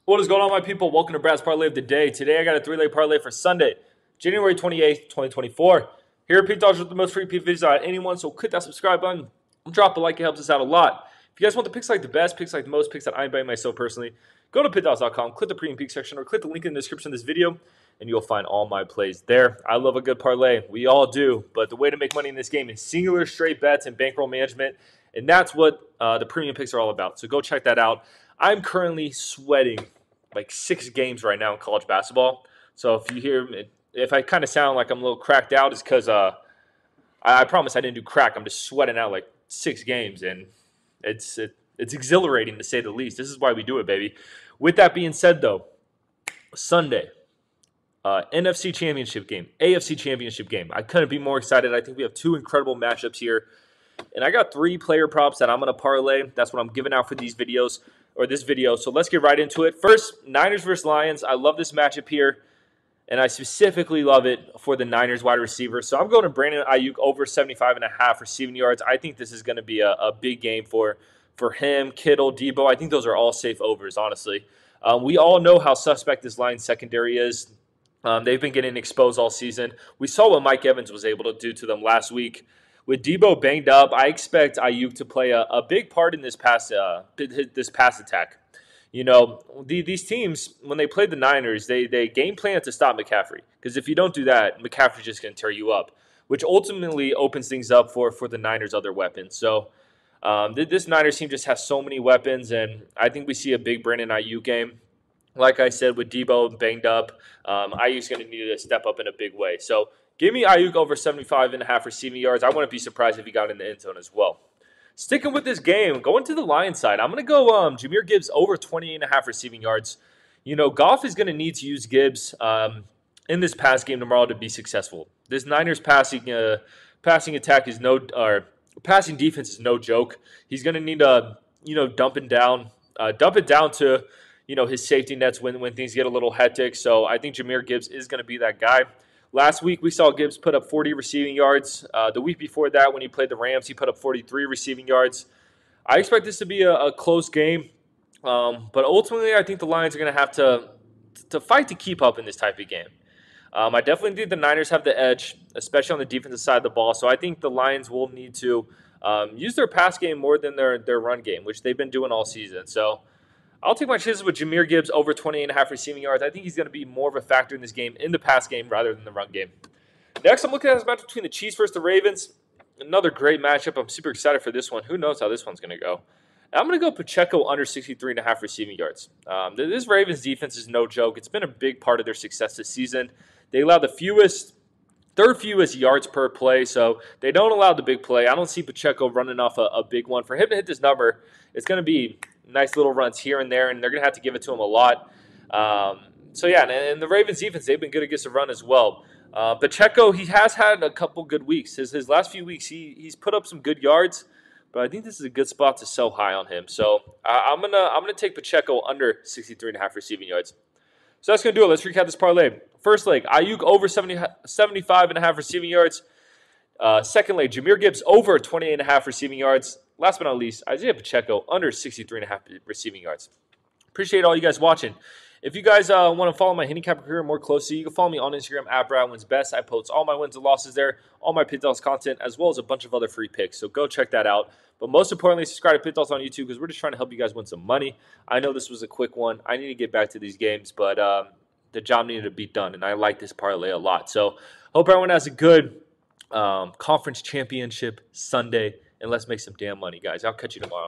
What is going on, my people? Welcome to Brad's Parlay of the Day. Today, I got a three-leg parlay for Sunday, January 28th, 2024. Here at Pick Dawgz with the most free pick videos out of anyone, so click that subscribe button. Drop a like, it helps us out a lot. If you guys want the picks like the best, picks like the most, picks that I'm betting myself personally, go to pickdawgz.com, click the premium pick section, or click the link in the description of this video, and you'll find all my plays there. I love a good parlay. We all do, but the way to make money in this game is singular straight bets and bankroll management, and that's what the premium picks are all about. So go check that out. I'm currently sweating like 6 games right now in college basketball. So if you hear, if I kind of sound like I'm a little cracked out, it's because I promise I didn't do crack. I'm just sweating out like 6 games, and it's exhilarating to say the least. This is why we do it, baby. With that being said, though, Sunday, NFC Championship game, AFC Championship game. I couldn't be more excited. I think we have 2 incredible matchups here. And I got 3 player props that I'm going to parlay. That's what I'm giving out for these videos, or this video. So let's get right into it. First, Niners versus Lions. I love this matchup here, and I specifically love it for the Niners wide receiver. So I'm going to Brandon Ayuk over 75.5 receiving yards. I think this is going to be a big game for him, Kittle, Debo. I think those are all safe overs, honestly. We all know how suspect this Lions secondary is. They've been getting exposed all season. We saw what Mike Evans was able to do to them last week. With Debo banged up, I expect Ayuk to play a big part in this pass attack. You know, these teams, when they played the Niners, they game plan to stop McCaffrey. Because if you don't do that, McCaffrey's just going to tear you up, which ultimately opens things up for the Niners' other weapons. So this Niners team just has so many weapons, and I think we see a big Brandon Ayuk game. Like I said, with Debo banged up, Ayuk's going to need to step up in a big way. So give me Ayuk over 75.5 receiving yards. I wouldn't be surprised if he got in the end zone as well. Sticking with this game, going to the Lions side, I'm going to go Jahmyr Gibbs over 28.5 receiving yards. You know, Goff is going to need to use Gibbs in this pass game tomorrow to be successful. This Niners passing attack is passing defense is no joke. He's going to need to dump it down to his safety nets when things get a little hectic. So I think Jahmyr Gibbs is going to be that guy. Last week, we saw Gibbs put up 40 receiving yards. The week before that, when he played the Rams, he put up 43 receiving yards. I expect this to be a close game. But ultimately, I think the Lions are going to have to fight to keep up in this type of game. I definitely think the Niners have the edge, especially on the defensive side of the ball. So I think the Lions will need to use their pass game more than their run game, which they've been doing all season. So I'll take my chances with Jahmyr Gibbs over 28.5 receiving yards. I think he's going to be more of a factor in this game, in the pass game, rather than the run game. Next, I'm looking at this match between the Chiefs versus the Ravens. Another great matchup. I'm super excited for this one. Who knows how this one's going to go. I'm going to go Pacheco under 63.5 receiving yards. This Ravens defense is no joke. It's been a big part of their success this season. They allow the third fewest yards per play, so they don't allow the big play. I don't see Pacheco running off a big one. For him to hit this number, it's going to be nice little runs here and there, and they're going to have to give it to him a lot. So, yeah, and the Ravens defense, they've been good against the run as well. Pacheco, he has had a couple good weeks. His last few weeks, he's put up some good yards, but I think this is a good spot to sell high on him. So I'm gonna take Pacheco under 63.5 receiving yards. So that's going to do it. Let's recap this parlay. First leg, Ayuk over 75.5 receiving yards. Second leg, Jahmyr Gibbs over 28.5 receiving yards. Last but not least, Isaiah Pacheco under 63.5 receiving yards. Appreciate all you guys watching. If you guys want to follow my handicapper career more closely, you can follow me on Instagram at BradWinsBest. I post all my wins and losses there, all my Pick Dawgz content, as well as a bunch of other free picks. So go check that out. But most importantly, subscribe to Pick Dawgz on YouTube because we're just trying to help you guys win some money. I know this was a quick one. I need to get back to these games, but the job needed to be done, and I like this parlay a lot. So hope everyone has a good conference championship Sunday, and let's make some damn money, guys. I'll catch you tomorrow.